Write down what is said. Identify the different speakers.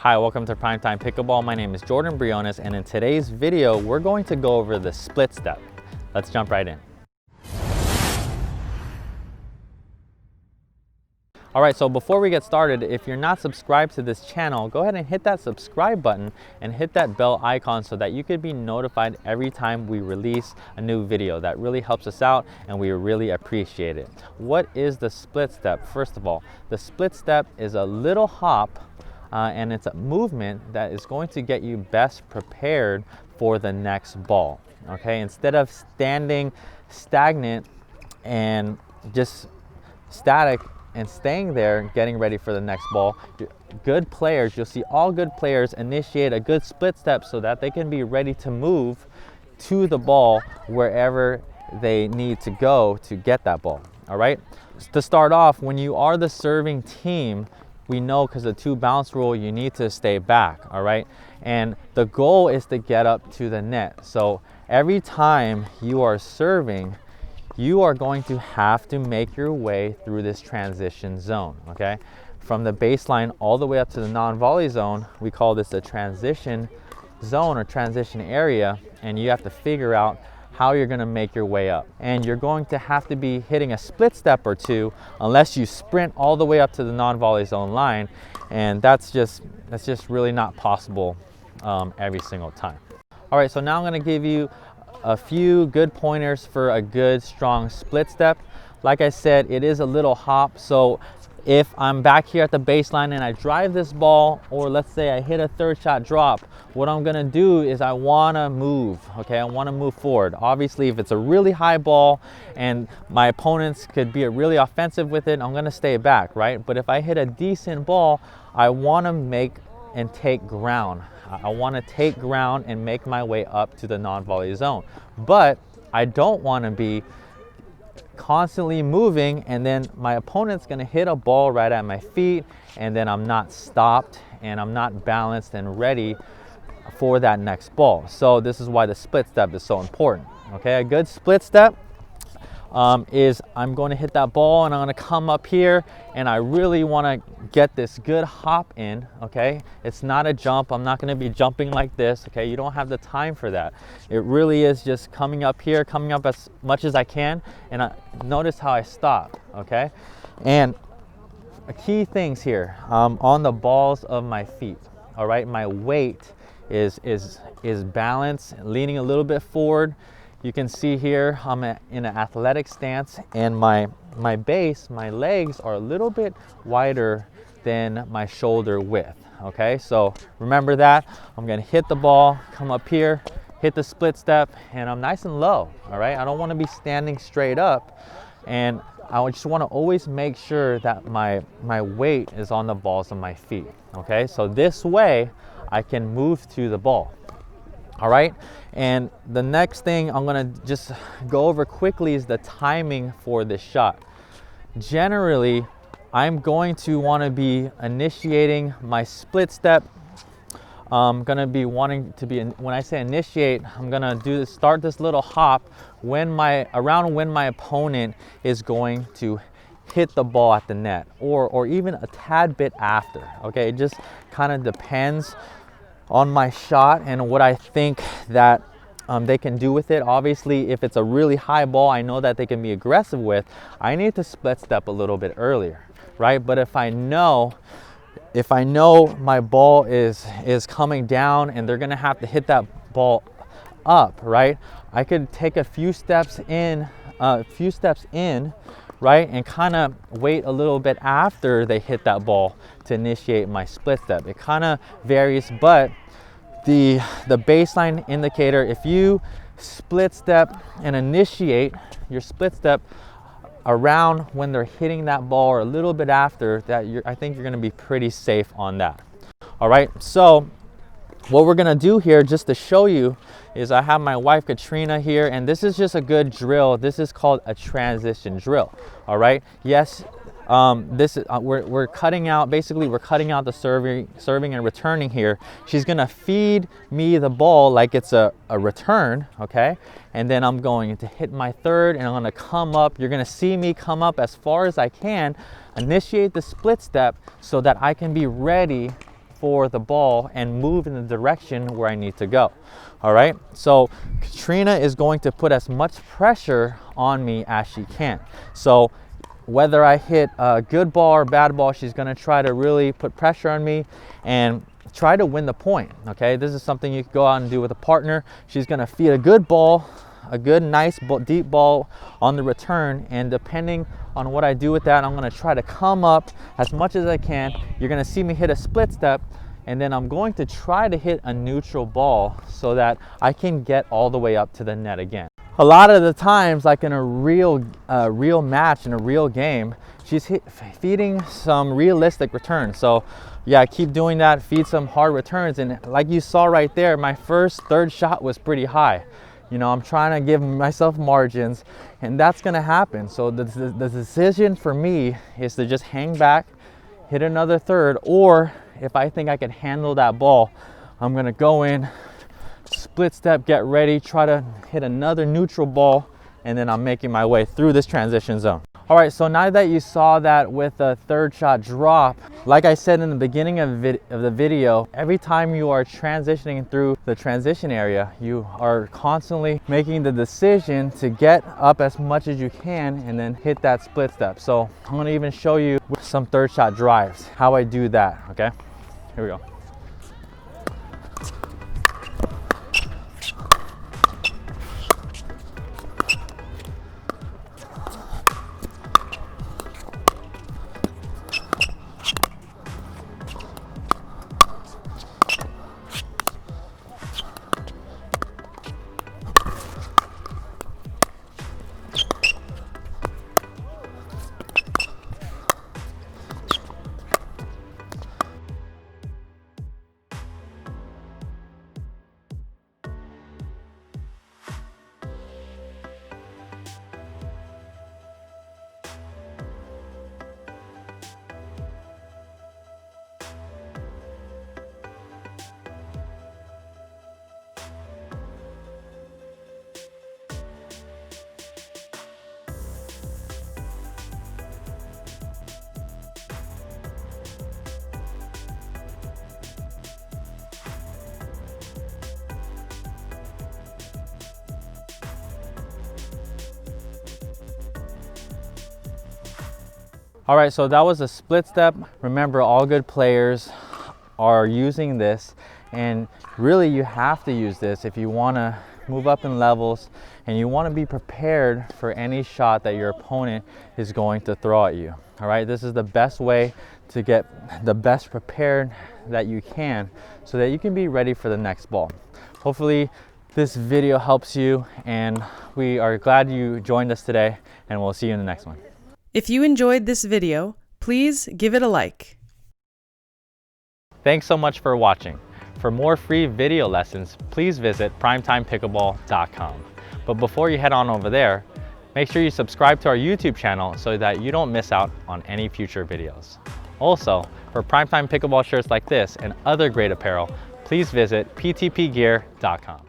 Speaker 1: Hi, welcome to PrimeTime Pickleball. My name is Jordan Briones, and in today's video, we're going to go over the split step. Let's jump right in. All right, so before we get started, if you're not subscribed to this channel, go ahead and hit that subscribe button and hit that bell icon so that you could be notified every time we release a new video. That really helps us out and we really appreciate it. What is the split step? First of all, the split step is a little hop and it's a movement that is going to get you best prepared for the next ball. Okay, instead of standing stagnant and just static and staying there getting ready for the next ball, good players, you'll see all good players initiate a good split step so that they can be ready to move to the ball wherever they need to go to get that ball. All right, to start off, when you are the serving team, we know because of the two bounce rule, you need to stay back. All right, and the goal is to get up to the net. So every time you are serving, you are going to have to make your way through this transition zone, okay? From the baseline all the way up to the non-volley zone, we call this a transition zone or transition area, and you have to figure out how you're gonna make your way up. And you're going to have to be hitting a split step or two unless you sprint all the way up to the non-volley zone line, and that's just really not possible every single time. All right, so now I'm gonna give you a few good pointers for a good strong split step. Like I said, it is a little hop, so if I'm back here at the baseline and I drive this ball, or let's say I hit a third shot drop, what I'm gonna do is I wanna move, okay? I wanna move forward. Obviously, if it's a really high ball and my opponents could be really offensive with it, I'm gonna stay back, right? But if I hit a decent ball, I wanna make and take ground. I want to take ground and make my way up to the non-volley zone. But I don't want to be constantly moving and then my opponent's going to hit a ball right at my feet and then I'm not stopped and I'm not balanced and ready for that next ball. So this is why the split step is so important. Okay, a good split step is I'm going to hit that ball and I'm going to come up here and I really want to get this good hop in. Okay, it's not a jump. I'm not going to be jumping like this. Okay, you don't have the time for that. It really is just coming up here, coming up as much as I can, and notice how I stop. Okay, and key things here on the balls of my feet. All right, my weight is balanced, leaning a little bit forward. You can see here I'm in an athletic stance and my base, my legs are a little bit wider than my shoulder width. Okay, so remember that. I'm gonna hit the ball, come up here, hit the split step, and I'm nice and low. All right, I don't want to be standing straight up, and I just want to always make sure that my weight is on the balls of my feet. Okay, so this way I can move to the ball. All right, and the next thing I'm gonna just go over quickly is the timing for this shot. Generally, I'm going to want to be initiating my split step. I'm gonna be wanting to be, when I say initiate, I'm gonna start this little hop around when my opponent is going to hit the ball at the net, or even a tad bit after. Okay, it just kind of depends on my shot and what I think that they can do with it. Obviously, if it's a really high ball I know that they can be aggressive with, I need to split step a little bit earlier, right? But if I know my ball is coming down and they're gonna have to hit that ball up, right? I could take a few steps in, right, and kind of wait a little bit after they hit that ball to initiate my split step. It kind of varies, but the baseline indicator, if you split step and initiate your split step around when they're hitting that ball or a little bit after that, I think you're going to be pretty safe on that. All right, so what we're going to do here just to show you is I have my wife Katrina here, and this is just a good drill. This is called a transition drill. All right, yes, this is we're cutting out, basically we're cutting out the serving and returning here. She's gonna feed me the ball like it's a return, okay, and then I'm going to hit my third and I'm gonna come up. You're gonna see me come up as far as I can, initiate the split step so that I can be ready for the ball and move in the direction where I need to go. All right, so Katrina is going to put as much pressure on me as she can. So whether I hit a good ball or bad ball, she's gonna try to really put pressure on me and try to win the point, okay? This is something you can go out and do with a partner. She's gonna feed a good ball, a good, nice, deep ball on the return, and depending on what I do with that, I'm gonna try to come up as much as I can. You're gonna see me hit a split step, and then I'm going to try to hit a neutral ball so that I can get all the way up to the net again. A lot of the times, like in a real match, in a real game, she's feeding some realistic returns. So yeah, keep doing that, feed some hard returns. And like you saw right there, my third shot was pretty high. You know, I'm trying to give myself margins, and that's gonna happen. So the decision for me is to just hang back, hit another third, or if I think I can handle that ball, I'm gonna go in, split step, get ready, try to hit another neutral ball, and then I'm making my way through this transition zone. All right, so now that you saw that with a third shot drop, like I said in the beginning of the video, every time you are transitioning through the transition area, you are constantly making the decision to get up as much as you can and then hit that split step. So I'm gonna even show you with some third shot drives, how I do that, okay? Here we go. All right, so that was a split step. Remember, all good players are using this, and really you have to use this if you want to move up in levels and you want to be prepared for any shot that your opponent is going to throw at you. All right, this is the best way to get the best prepared that you can so that you can be ready for the next ball. Hopefully this video helps you, and we are glad you joined us today, and we'll see you in the next one.
Speaker 2: If you enjoyed this video, please give it a like.
Speaker 1: Thanks so much for watching. For more free video lessons, please visit primetimepickleball.com. But before you head on over there, make sure you subscribe to our YouTube channel so that you don't miss out on any future videos. Also, for PrimeTime Pickleball shirts like this and other great apparel, please visit ptpgear.com.